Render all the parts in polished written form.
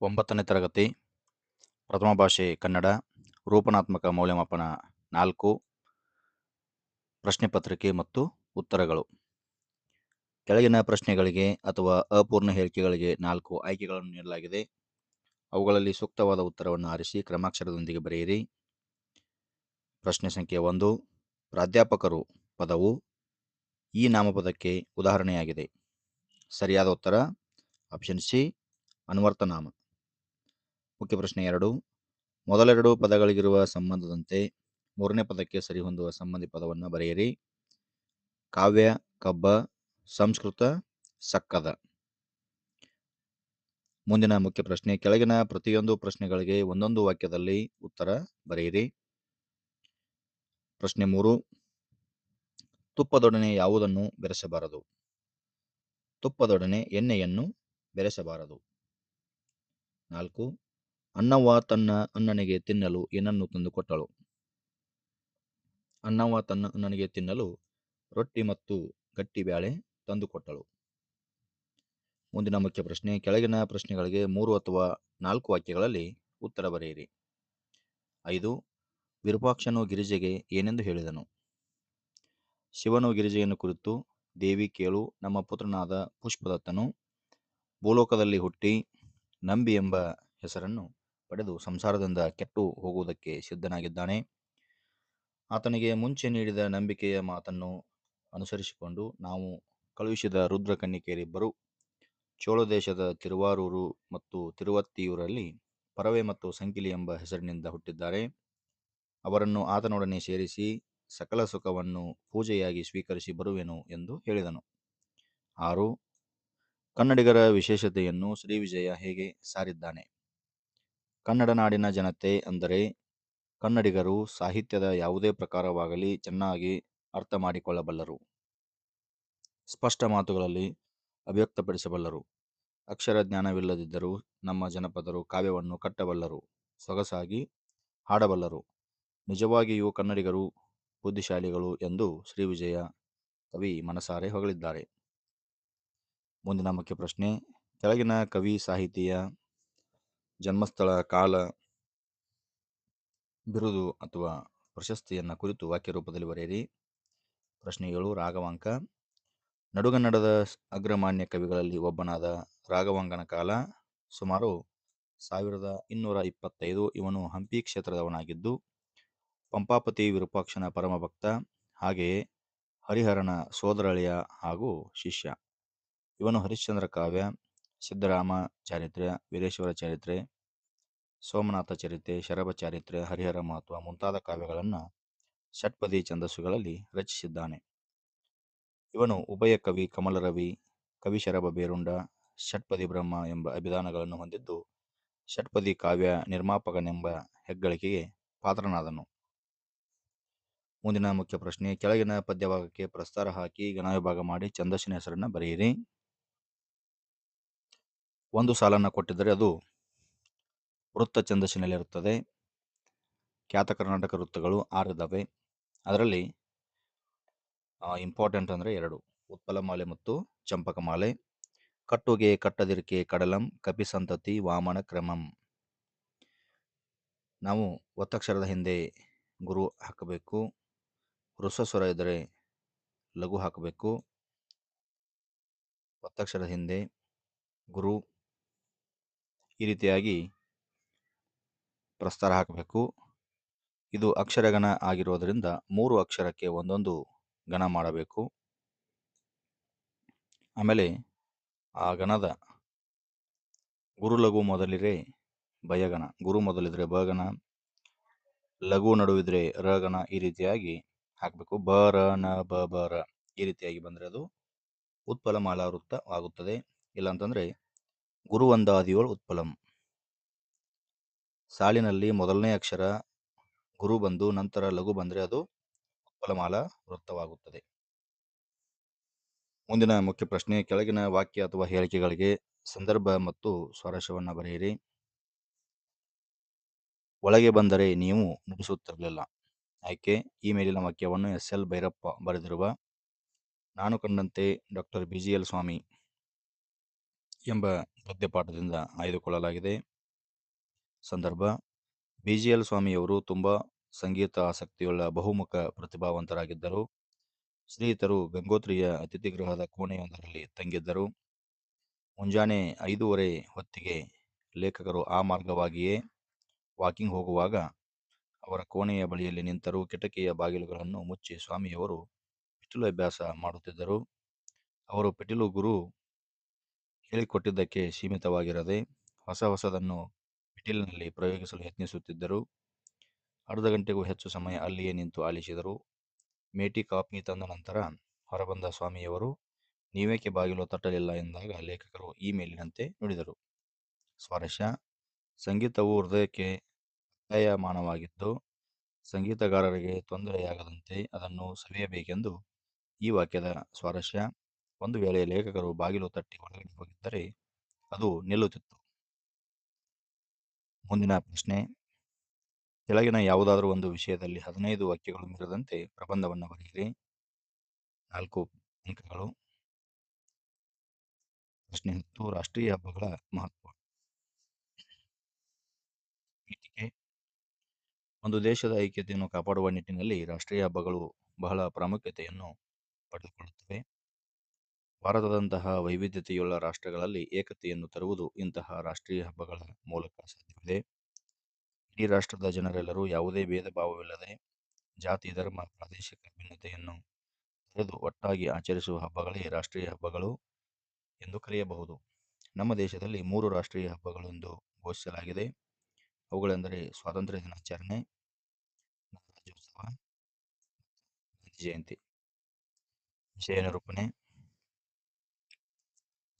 9ನೇ ತರಗತಿ ಪ್ರಥಮ ಭಾಷೆ ಕನ್ನಡ ರೂಪನಾತ್ಮಕ ಮೌಲ್ಯಮಾಪನ 4 ಪ್ರಶ್ನೆ ಪತ್ರಿಕೆ ಮತ್ತು ಉತ್ತರಗಳು. ಕೆಳಗಿನ ಪ್ರಶ್ನೆಗಳಿಗೆ ಅಥವಾ ಅಪೂರ್ಣ ಹೇಳಿಕೆಗಳಿಗೆ 4 ಆಯ್ಕೆಗಳನ್ನು ನೀಡಲಾಗಿದೆ. ಅವುಗಳಲ್ಲಿ ಸೂಕ್ತವಾದ ಉತ್ತರವನ್ನು ಆರಿಸಿ ಕ್ರಮಾಕ್ಷರದೊಂದಿಗೆ ಬರೆಯಿರಿ. ಪ್ರಶ್ನೆ ಸಂಖ್ಯೆ 1. ಪ್ರಾಧ್ಯಾಪಕರು ಪದವು ಈ ನಾಮಪದಕ್ಕೆ ಉದಾಹರಣೆಯಾಗಿದೆ. ಸರಿಯಾದ ಉತ್ತರ ಆಪ್ಷನ್ ಸಿ ಅನ್ವರ್ಥನಾಮ. ಮುಖ್ಯ ಪ್ರಶ್ನೆ 2. ಮೊದಲೆರಡು ಪದಗಳಿಗಿರುವ ಸಂಬಂಧದಂತೆ ಮೂರನೇ ಪದಕ್ಕೆ ಸರಿಹೊಂದುವ ಸಂಬಂಧಿ ಪದವನ್ನು ಬರೆಯಿರಿ. ಕಾವ್ಯ ಕಬ್ಬ, ಸಂಸ್ಕೃತ ಸಕ್ಕದ. ಮುಂದಿನ ಮುಖ್ಯ ಪ್ರಶ್ನೆ, ಕೆಳಗಿನ ಪ್ರತಿಯೊಂದು ಪ್ರಶ್ನೆಗಳಿಗೆ ಒಂದೊಂದು ವಾಕ್ಯದಲ್ಲಿ ಉತ್ತರ ಬರೆಯಿರಿ. ಪ್ರಶ್ನೆ 3. ತುಪ್ಪದೊಡನೆ ಯಾವುದನ್ನು ಬೆರೆಸಬಾರದು? ತುಪ್ಪದೊಡನೆ ಎಣ್ಣೆಯನ್ನು ಬೆರೆಸಬಾರದು. 4. ಅನ್ನವ್ವ ತನ್ನ ಅಣ್ಣನಿಗೆ ತಿನ್ನಲು ಏನನ್ನು ತಂದುಕೊಟ್ಟಳು? ಅನ್ನವ್ವ ತನ್ನ ಅಣ್ಣನಿಗೆ ತಿನ್ನಲು ರೊಟ್ಟಿ ಮತ್ತು ಗಟ್ಟಿ ಬ್ಯಾಳೆ ತಂದುಕೊಟ್ಟಳು. ಮುಂದಿನ ಮುಖ್ಯ ಪ್ರಶ್ನೆ, ಕೆಳಗಿನ ಪ್ರಶ್ನೆಗಳಿಗೆ 3 ಅಥವಾ 4 ವಾಕ್ಯಗಳಲ್ಲಿ ಉತ್ತರ ಬರೆಯಿರಿ. 5. ವಿರೂಪಾಕ್ಷನು ಗಿರಿಜೆಗೆ ಏನೆಂದು ಹೇಳಿದನು? ಶಿವನು ಗಿರಿಜೆಯನ್ನು ಕುರಿತು, ದೇವಿ ಕೇಳು, ನಮ್ಮ ಪುತ್ರನಾದ ಪುಷ್ಪದತ್ತನು ಭೂಲೋಕದಲ್ಲಿ ಹುಟ್ಟಿ ನಂಬಿ ಎಂಬ ಹೆಸರನ್ನು ಪಡೆದು ಸಂಸಾರದಿಂದ ಕೆಟ್ಟು ಹೋಗುವುದಕ್ಕೆ ಸಿದ್ಧನಾಗಿದ್ದಾನೆ. ಆತನಿಗೆ ಮುಂಚೆ ನೀಡಿದ ನಂಬಿಕೆಯ ಮಾತನ್ನು ಅನುಸರಿಸಿಕೊಂಡು ನಾವು ಕಳುಹಿಸಿದ ರುದ್ರ ಕನ್ನಿಕೆಯರಿಬ್ಬರು ಚೋಳ ದೇಶದ ತಿರುವಾರೂರು ಮತ್ತು ತಿರುವತ್ತಿಯೂರಲ್ಲಿ ಪರವೆ ಮತ್ತು ಸಂಕಿಲಿ ಎಂಬ ಹೆಸರಿನಿಂದ ಹುಟ್ಟಿದ್ದಾರೆ. ಅವರನ್ನು ಆತನೊಡನೆ ಸೇರಿಸಿ ಸಕಲ ಸುಖವನ್ನು ಪೂಜೆಯಾಗಿ ಸ್ವೀಕರಿಸಿ ಬರುವೆನು ಎಂದು ಹೇಳಿದನು. 6. ಕನ್ನಡಿಗರ ವಿಶೇಷತೆಯನ್ನು ಶ್ರೀವಿಜಯ ಹೇಗೆ ಸಾರಿದ್ದಾನೆ? ಕನ್ನಡ ನಾಡಿನ ಜನತೆ ಅಂದರೆ ಕನ್ನಡಿಗರು ಸಾಹಿತ್ಯದ ಯಾವುದೇ ಪ್ರಕಾರವಾಗಲಿ ಚೆನ್ನಾಗಿ ಅರ್ಥ ಮಾಡಿಕೊಳ್ಳಬಲ್ಲರು, ಸ್ಪಷ್ಟ ಮಾತುಗಳಲ್ಲಿ ಅಭಿವ್ಯಕ್ತಪಡಿಸಬಲ್ಲರು. ಅಕ್ಷರ ಜ್ಞಾನವಿಲ್ಲದಿದ್ದರೂ ನಮ್ಮ ಜನಪದರು ಕಾವ್ಯವನ್ನು ಕಟ್ಟಬಲ್ಲರು, ಸೊಗಸಾಗಿ ಹಾಡಬಲ್ಲರು. ನಿಜವಾಗಿಯೂ ಕನ್ನಡಿಗರು ಬುದ್ಧಿಶಾಲಿಗಳು ಎಂದು ಶ್ರೀವಿಜಯ ಕವಿ ಮನಸಾರೆ ಹೊಗಳಿದ್ದಾರೆ. ಮುಂದಿನ ಮುಖ್ಯ ಪ್ರಶ್ನೆ, ಕೆಳಗಿನ ಕವಿ ಸಾಹಿತಿಯ ಜನ್ಮಸ್ಥಳ, ಕಾಲ, ಬಿರುದು ಅಥವಾ ಪ್ರಶಸ್ತಿಯನ್ನು ಕುರಿತು ವಾಕ್ಯ ರೂಪದಲ್ಲಿ ಬರೆಯಿರಿ. ಪ್ರಶ್ನೆ 7. ರಾಘವಾಂಕ. ನಡುಗನ್ನಡದ ಅಗ್ರಮಾನ್ಯ ಕವಿಗಳಲ್ಲಿ ಒಬ್ಬನಾದ ರಾಘವಾಂಕನ ಕಾಲ ಸುಮಾರು 1225. ಇವನು ಹಂಪಿ ಕ್ಷೇತ್ರದವನಾಗಿದ್ದು ಪಂಪಾಪತಿ ವಿರೂಪಾಕ್ಷನ ಪರಮಭಕ್ತ, ಹಾಗೆಯೇ ಹರಿಹರನ ಸೋದರಳಿಯ ಹಾಗೂ ಶಿಷ್ಯ. ಇವನು ಹರಿಶ್ಚಂದ್ರ ಕಾವ್ಯ, ಸಿದ್ದರಾಮ ಚಾರಿತ್ರ್ಯ, ವೀರೇಶ್ವರ ಚರಿತ್ರೆ, ಸೋಮನಾಥ ಚರಿತೆ, ಶರಭ ಚಾರಿತ್ರ್ಯ, ಹರಿಹರ ಮಹತ್ವ ಮುಂತಾದ ಕಾವ್ಯಗಳನ್ನು ಷಟ್ಪದಿ ಛಂದಸ್ಸುಗಳಲ್ಲಿ ರಚಿಸಿದ್ದಾನೆ. ಇವನು ಉಭಯ ಕವಿ ಕಮಲರವಿ, ಕವಿ ಶರಭ ಬೇರುಂಡ, ಷಟ್ಪದಿ ಬ್ರಹ್ಮ ಎಂಬ ಅಭಿಧಾನಗಳನ್ನು ಹೊಂದಿದ್ದು ಷಟ್ಪದಿ ಕಾವ್ಯ ನಿರ್ಮಾಪಕನೆಂಬ ಹೆಗ್ಗಳಿಕೆಗೆ ಪಾತ್ರನಾದನು. ಮುಂದಿನ ಮುಖ್ಯ ಪ್ರಶ್ನೆ, ಕೆಳಗಿನ ಪದ್ಯಭಾಗಕ್ಕೆ ಪ್ರಸ್ತಾರ ಹಾಕಿ ಘನವಿಭಾಗ ಮಾಡಿ ಛಂದಸ್ಸಿನ ಹೆಸರನ್ನು ಬರೆಯಿರಿ. ಒಂದು ಸಾಲನ್ನು ಕೊಟ್ಟಿದ್ದರೆ ಅದು ವೃತ್ತ ಛಂದಸ್ಸಿನಲ್ಲಿರುತ್ತದೆ. ಖ್ಯಾತ ಕರ್ನಾಟಕ ವೃತ್ತಗಳು 6 ಇದ್ದಾವೆ. ಅದರಲ್ಲಿ ಇಂಪಾರ್ಟೆಂಟ್ ಅಂದರೆ 2, ಉತ್ಪಲಮಾಲೆ ಮತ್ತು ಚಂಪಕಮಾಲೆ. ಕಟ್ಟುಗೆ ಕಟ್ಟದಿರ್ಕೆ ಕಡಲಂ ಕಪಿಸಂತತಿ ವಾಮನ ಕ್ರಮಂ. ನಾವು ಒತ್ತಕ್ಷರದ ಹಿಂದೆ ಗುರು ಹಾಕಬೇಕು, ಹೃಸ್ವಸ್ವರ ಇದ್ದರೆ ಲಘು ಹಾಕಬೇಕು. ಒತ್ತಕ್ಷರದ ಹಿಂದೆ ಗುರು, ಈ ರೀತಿಯಾಗಿ ಪ್ರಸ್ತಾರ ಹಾಕಬೇಕು. ಇದು ಅಕ್ಷರಗಣ ಆಗಿರೋದರಿಂದ 3 ಅಕ್ಷರಕ್ಕೆ ಒಂದೊಂದು ಗಣ ಮಾಡಬೇಕು. ಆಮೇಲೆ ಆ ಗಣದ ಗುರು ಲಘು ಮೊದಲಿದ್ರೆ ಭಯಗಣ, ಗುರು ಮೊದಲಿದ್ರೆ ಬಗಣ, ಲಘು ನಡುವಿದ್ರೆ ರಗಣ, ಈ ರೀತಿಯಾಗಿ ಹಾಕಬೇಕು. ಬ ರ ನ ಬ ಬ ರ ಈ ರೀತಿಯಾಗಿ ಬಂದರೆ ಅದು ಉತ್ಪಲಮಾಲಾ ವೃತ್ತ ಆಗುತ್ತದೆ. ಇಲ್ಲಾಂತಂದ್ರೆ ಗುರು ಒಂದಾದಿಯೋಳು ಉತ್ಪಲಂ. ಸಾಲಿನಲ್ಲಿ ಮೊದಲನೇ ಅಕ್ಷರ ಗುರು ಬಂದು ನಂತರ ಲಘು ಬಂದರೆ ಅದು ಉತ್ಪಲಮಾಲಾ ವೃತ್ತವಾಗುತ್ತದೆ. ಮುಂದಿನ ಮುಖ್ಯ ಪ್ರಶ್ನೆ, ಕೆಳಗಿನ ವಾಕ್ಯ ಅಥವಾ ಹೇಳಿಕೆಗಳಿಗೆ ಸಂದರ್ಭ ಮತ್ತು ಸ್ವಾರಸ್ಯವನ್ನು ಬರೆಯಿರಿ. ಒಳಗೆ ಬಂದರೆ ನೀವು ನುಡಿಸುತ್ತಿರಲಿಲ್ಲ. ಆಯ್ಕೆ, ಈ ಮೇಲಿನ ವಾಕ್ಯವನ್ನು SL ಭೈರಪ್ಪ ಬರೆದಿರುವ ನಾನು ಕಂಡಂತೆ ಡಾಕ್ಟರ್ BGL ಸ್ವಾಮಿ ಎಂಬ ಗದ್ಯಪಾಠದಿಂದ ಆಯ್ದುಕೊಳ್ಳಲಾಗಿದೆ. ಸಂದರ್ಭ: ಬಿಜಿಎಲ್ ಸ್ವಾಮಿಯವರು ತುಂಬಾ ಸಂಗೀತ ಆಸಕ್ತಿಯುಳ್ಳ ಬಹುಮುಖ ಪ್ರತಿಭಾವಂತರಾಗಿದ್ದರು. ಶ್ರೀಯುತರು ಗಂಗೋತ್ರಿಯ ಅತಿಥಿಗೃಹದ ಕೋಣೆಯೊಂದರಲ್ಲಿ ತಂಗಿದ್ದರು. ಮುಂಜಾನೆ 5:30 ಹೊತ್ತಿಗೆ ಲೇಖಕರು ಆ ಮಾರ್ಗವಾಗಿಯೇ ವಾಕಿಂಗ್ ಹೋಗುವಾಗ ಅವರ ಕೋಣೆಯ ಬಳಿಯಲ್ಲಿ ನಿಂತರೂ ಕಿಟಕಿಯ ಬಾಗಿಲುಗಳನ್ನು ಮುಚ್ಚಿ ಸ್ವಾಮಿಯವರು ಪಿಟೀಲು ಅಭ್ಯಾಸ ಮಾಡುತ್ತಿದ್ದರು. ಅವರು ಪಿಟೀಲು ಗುರು ಹೇಳಿಕೊಟ್ಟಿದ್ದಕ್ಕೆ ಸೀಮಿತವಾಗಿರದೆ ಹೊಸದನ್ನು ಪಿಟೀಲಿನಲ್ಲಿ ಪ್ರಯೋಗಿಸಲು ಯತ್ನಿಸುತ್ತಿದ್ದರು. ಅರ್ಧ ಗಂಟೆಗೂ ಹೆಚ್ಚು ಸಮಯ ಅಲ್ಲಿಯೇ ನಿಂತು ಆಲಿಸಿದರು. ಮೇಟಿ ಕಾಫಿ ತಂದ ನಂತರ ಹೊರಬಂದ ಸ್ವಾಮಿಯವರು ನೀವೇಕೆ ಬಾಗಿಲು ತಟ್ಟಲಿಲ್ಲ ಎಂದಾಗ ಲೇಖಕರು ಈ ಮೇಲಿನಂತೆ ನುಡಿದರು: ಸ್ವಾರಸ್ಯ: ಸಂಗೀತವು ಹೃದಯಕ್ಕೆ ಒತ್ತಾಯಮಾನವಾಗಿದ್ದು ಸಂಗೀತಗಾರರಿಗೆ ತೊಂದರೆಯಾಗದಂತೆ ಅದನ್ನು ಸವಿಯಬೇಕೆಂದು ಈ ವಾಕ್ಯದ ಸ್ವಾರಸ್ಯ. ಒಂದು ವೇಳೆ ಲೇಖಕರು ಬಾಗಿಲು ತಟ್ಟಿ ಒಳಗಡೆ ಹೋಗಿದ್ದರೆ ಅದು ನಿಲ್ಲುತ್ತಿತ್ತು. ಮುಂದಿನ ಪ್ರಶ್ನೆ: ಕೆಳಗಿನ ಯಾವುದಾದರೂ ಒಂದು ವಿಷಯದಲ್ಲಿ 15 ವಾಕ್ಯಗಳು ಮೀರದಂತೆ ಪ್ರಬಂಧವನ್ನು ಬರೆಯಿರಿ. 4 ಅಂಕಗಳು. ಪ್ರಶ್ನೆ 10: ರಾಷ್ಟ್ರೀಯ ಹಬ್ಬಗಳ ಮಹತ್ವ. ಪೀಠಿಕೆ: ಒಂದು ದೇಶದ ಐಕ್ಯತೆಯನ್ನು ಕಾಪಾಡುವ ನಿಟ್ಟಿನಲ್ಲಿ ರಾಷ್ಟ್ರೀಯ ಹಬ್ಬಗಳು ಬಹಳ ಪ್ರಾಮುಖ್ಯತೆಯನ್ನು ಪಡೆದುಕೊಳ್ಳುತ್ತವೆ. ಭಾರತದಂತಹ ವೈವಿಧ್ಯತೆಯುಳ್ಳ ರಾಷ್ಟ್ರಗಳಲ್ಲಿ ಏಕತೆಯನ್ನು ತರುವುದು ಇಂತಹ ರಾಷ್ಟ್ರೀಯ ಹಬ್ಬಗಳ ಮೂಲಕ ಸಾಧ್ಯವಿದೆ. ಇಡೀ ರಾಷ್ಟ್ರದ ಜನರೆಲ್ಲರೂ ಯಾವುದೇ ಭೇದ ಭಾವವಿಲ್ಲದೆ ಜಾತಿ, ಧರ್ಮ, ಪ್ರಾದೇಶಿಕ ಭಿನ್ನತೆಯನ್ನು ತೊರೆದು ಒಟ್ಟಾಗಿ ಆಚರಿಸುವ ಹಬ್ಬಗಳೇ ರಾಷ್ಟ್ರೀಯ ಹಬ್ಬಗಳು ಎಂದು ಕರೆಯಬಹುದು. ನಮ್ಮ ದೇಶದಲ್ಲಿ 3 ರಾಷ್ಟ್ರೀಯ ಹಬ್ಬಗಳು ಎಂದು ಘೋಷಿಸಲಾಗಿದೆ. ಅವುಗಳೆಂದರೆ ಸ್ವಾತಂತ್ರ್ಯ ದಿನಾಚರಣೆ, ಗಣರಾಜ್ಯೋತ್ಸವ, ಗಾಂಧಿ ಜಯಂತಿ. ವಿಷಯ ನಿರೂಪಣೆ.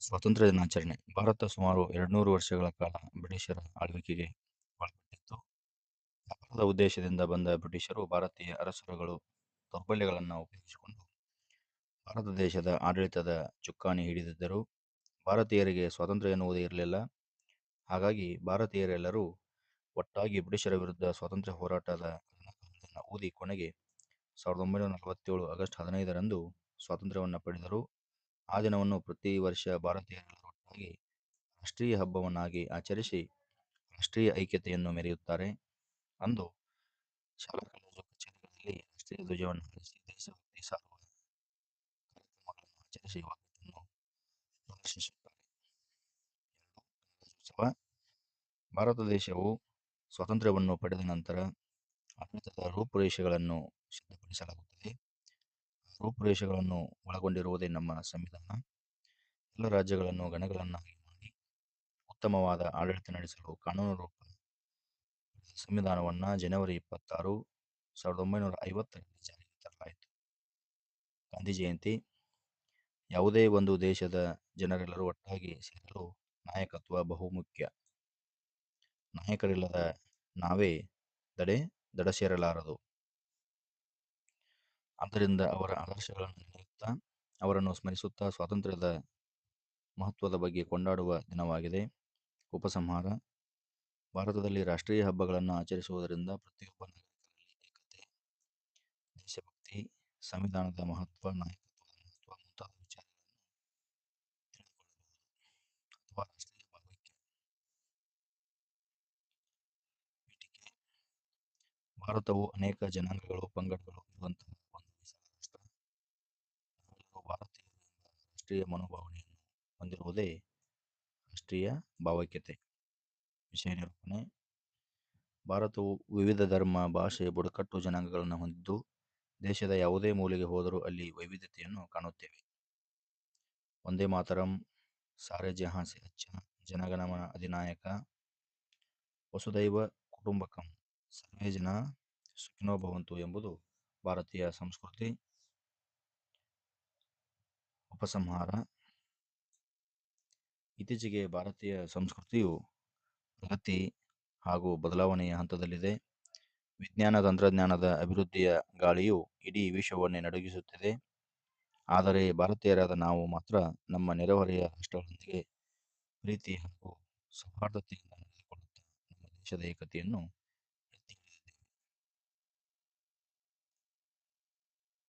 ಸ್ವಾತಂತ್ರ್ಯ ದಿನಾಚರಣೆ. ಭಾರತ ಸುಮಾರು 200 ವರ್ಷಗಳ ಕಾಲ ಬ್ರಿಟಿಷರ ಆಳ್ವಿಕೆಗೆ ಒಳಪಟ್ಟಿತ್ತು. ವ್ಯಾಪಾರದ ಉದ್ದೇಶದಿಂದ ಬಂದ ಬ್ರಿಟಿಷರು ಭಾರತೀಯ ಅರಸರುಗಳು ದೌರ್ಬಲ್ಯಗಳನ್ನು ಉಪಯೋಗಿಸಿಕೊಂಡು ಭಾರತ ದೇಶದ ಆಡಳಿತದ ಚುಕ್ಕಾಣಿ ಹಿಡಿದಿದ್ದರು. ಭಾರತೀಯರಿಗೆ ಸ್ವಾತಂತ್ರ್ಯ ಎನ್ನುವುದೇ ಇರಲಿಲ್ಲ. ಹಾಗಾಗಿ ಭಾರತೀಯರೆಲ್ಲರೂ ಒಟ್ಟಾಗಿ ಬ್ರಿಟಿಷರ ವಿರುದ್ಧ ಸ್ವಾತಂತ್ರ್ಯ ಹೋರಾಟದ ರಣಕಹಳೆಯನ್ನು ಊದಿ ಕೊನೆಗೆ 1947 ಆಗಸ್ಟ್ 15ರಂದು ಸ್ವಾತಂತ್ರ್ಯವನ್ನು ಪಡೆದರು. ಆ ದಿನವನ್ನು ಪ್ರತಿ ವರ್ಷ ಭಾರತೀಯರೆಲ್ಲರೂ ಒಟ್ಟಾಗಿ ರಾಷ್ಟ್ರೀಯ ಹಬ್ಬವನ್ನಾಗಿ ಆಚರಿಸಿ ರಾಷ್ಟ್ರೀಯ ಐಕ್ಯತೆಯನ್ನು ಮೆರೆಯುತ್ತಾರೆ. ಅಂದು ಶಾಲಾ ಕಾಲೇಜು ಕಚೇರಿಗಳಲ್ಲಿ ರಾಷ್ಟ್ರೀಯ ಧ್ವಜವನ್ನು ಹಾರಿಸಿ ದೇಶಭಕ್ತಿ ಸಾರುವ ಕಾರ್ಯಕ್ರಮಗಳನ್ನು ಆಚರಿಸಿ ಒಗ್ಗಟ್ಟನ್ನು ಪ್ರದರ್ಶಿಸುತ್ತಾರೆ. 2. ಗಣರಾಜ್ಯೋತ್ಸವ. ಭಾರತ ದೇಶವು ಸ್ವಾತಂತ್ರ್ಯವನ್ನು ಪಡೆದ ನಂತರ ಆಡಳಿತದ ರೂಪುರೇಷೆಗಳನ್ನು ಸಿದ್ಧಪಡಿಸಲಾಗುತ್ತದೆ. ಆ ರೂಪುರೇಷೆಗಳನ್ನು ಒಳಗೊಂಡಿರುವುದೇ ನಮ್ಮ ಸಂವಿಧಾನ. ಎಲ್ಲ ರಾಜ್ಯಗಳನ್ನು ಗಣಗಳನ್ನಾಗಿ ಮಾಡಿ ಉತ್ತಮವಾದ ಆಡಳಿತ ನಡೆಸಲು ಕಾನೂನು ರೂಪ ಪಡೆದ ಸಂವಿಧಾನವನ್ನು ಜನವರಿ 26, 1950ರಲ್ಲಿ ಜಾರಿಗೆ ತರಲಾಯಿತು. ಗಾಂಧಿ ಜಯಂತಿ. ಯಾವುದೇ ಒಂದು ದೇಶದ ಜನರೆಲ್ಲರೂ ಒಟ್ಟಾಗಿ ಸೇರಲು ನಾಯಕತ್ವ ಬಹುಮುಖ್ಯ. ನಾಯಕರಿಲ್ಲದ ನಾವೇ ದಡ ಸೇರಲಾರದು. ಆದ್ದರಿಂದ ಅವರ ಆದರ್ಶಗಳನ್ನು ನೆನೆಯುತ್ತಾ ಅವರನ್ನು ಸ್ಮರಿಸುತ್ತಾ ಸ್ವಾತಂತ್ರ್ಯದ ಮಹತ್ವದ ಬಗ್ಗೆ ಕೊಂಡಾಡುವ ದಿನವಾಗಿದೆ. ಉಪಸಂಹಾರ. ಭಾರತದಲ್ಲಿ ರಾಷ್ಟ್ರೀಯ ಹಬ್ಬಗಳನ್ನು ಆಚರಿಸುವುದರಿಂದ ಪ್ರತಿಯೊಬ್ಬ ನಾಗರಿಕರಲ್ಲಿ ಏಕತೆ, ದೇಶಭಕ್ತಿ, ಸಂವಿಧಾನದ ಮಹತ್ವ, ನಾಯಕತ್ವದ ಮಹತ್ವ ಮುಂತಾದ ವಿಚಾರಗಳನ್ನು ತಿಳಿದುಕೊಳ್ಳಬಹುದು. ಅಥವಾ ರಾಷ್ಟ್ರೀಯ ಭಾವೈಕ್ಯ. ಪೀಠಿಕೆ: ಭಾರತವು ಅನೇಕ ಜನಾಂಗಗಳು, ಪಂಗಡಗಳು ಇರುವಂತಹ ಒಂದು ವಿಶಾಲ ರಾಷ್ಟ್ರ. ನಾವೆಲ್ಲರೂ ಭಾರತೀಯರು ಎಂಬ ರಾಷ್ಟ್ರೀಯ ಮನೋಭಾವನೆಯನ್ನು ಹೊಂದಿರುವುದೇ ರಾಷ್ಟ್ರೀಯ ಭಾವೈಕ್ಯತೆ. ವಿಷಯ ನಿರೂಪಣೆ. ಭಾರತವು ವಿವಿಧ ಧರ್ಮ, ಭಾಷೆ, ಬುಡಕಟ್ಟು ಜನಾಂಗಗಳನ್ನು ಹೊಂದಿದ್ದು ದೇಶದ ಯಾವುದೇ ಮೂಲೆಗೆ ಹೋದರೂ ಅಲ್ಲಿ ವೈವಿಧ್ಯತೆಯನ್ನು ಕಾಣುತ್ತೇವೆ. ವಂದೇ ಮಾತರಂ, ಸಾರೆ ಜಹಾಂ ಸೆ ಅಚ್ಚಾ, ಜನಗಣಮನ ಅಧಿನಾಯಕ, ವಸುದೈವ ಕುಟುಂಬಕಂ, ಸರ್ವೇ ಜನ ಸುಖಿನೋ ಭವಂತು ಎಂಬುದು ಭಾರತೀಯ ಸಂಸ್ಕೃತಿ. ಉಪಸಂಹಾರ. ಇತ್ತೀಚೆಗೆ ಭಾರತೀಯ ಸಂಸ್ಕೃತಿಯು ಪ್ರಗತಿ ಹಾಗೂ ಬದಲಾವಣೆಯ ಹಂತದಲ್ಲಿದೆ. ವಿಜ್ಞಾನ ತಂತ್ರಜ್ಞಾನದ ಅಭಿವೃದ್ಧಿಯ ಗಾಳಿಯು ಇಡೀ ವಿಶ್ವವನ್ನೇ ನಡುಗಿಸುತ್ತಿದೆ. ಆದರೆ ಭಾರತೀಯರಾದ ನಾವು ಮಾತ್ರ ನಮ್ಮ ನೆರೆಹೊರೆಯ ರಾಷ್ಟ್ರಗಳೊಂದಿಗೆ ಪ್ರೀತಿ ಹಾಗೂ ಸೌಹಾರ್ದತೆಯಿಂದ ನಡೆದುಕೊಳ್ಳುತ್ತಾ ನಮ್ಮ ದೇಶದ ಏಕತೆಯನ್ನು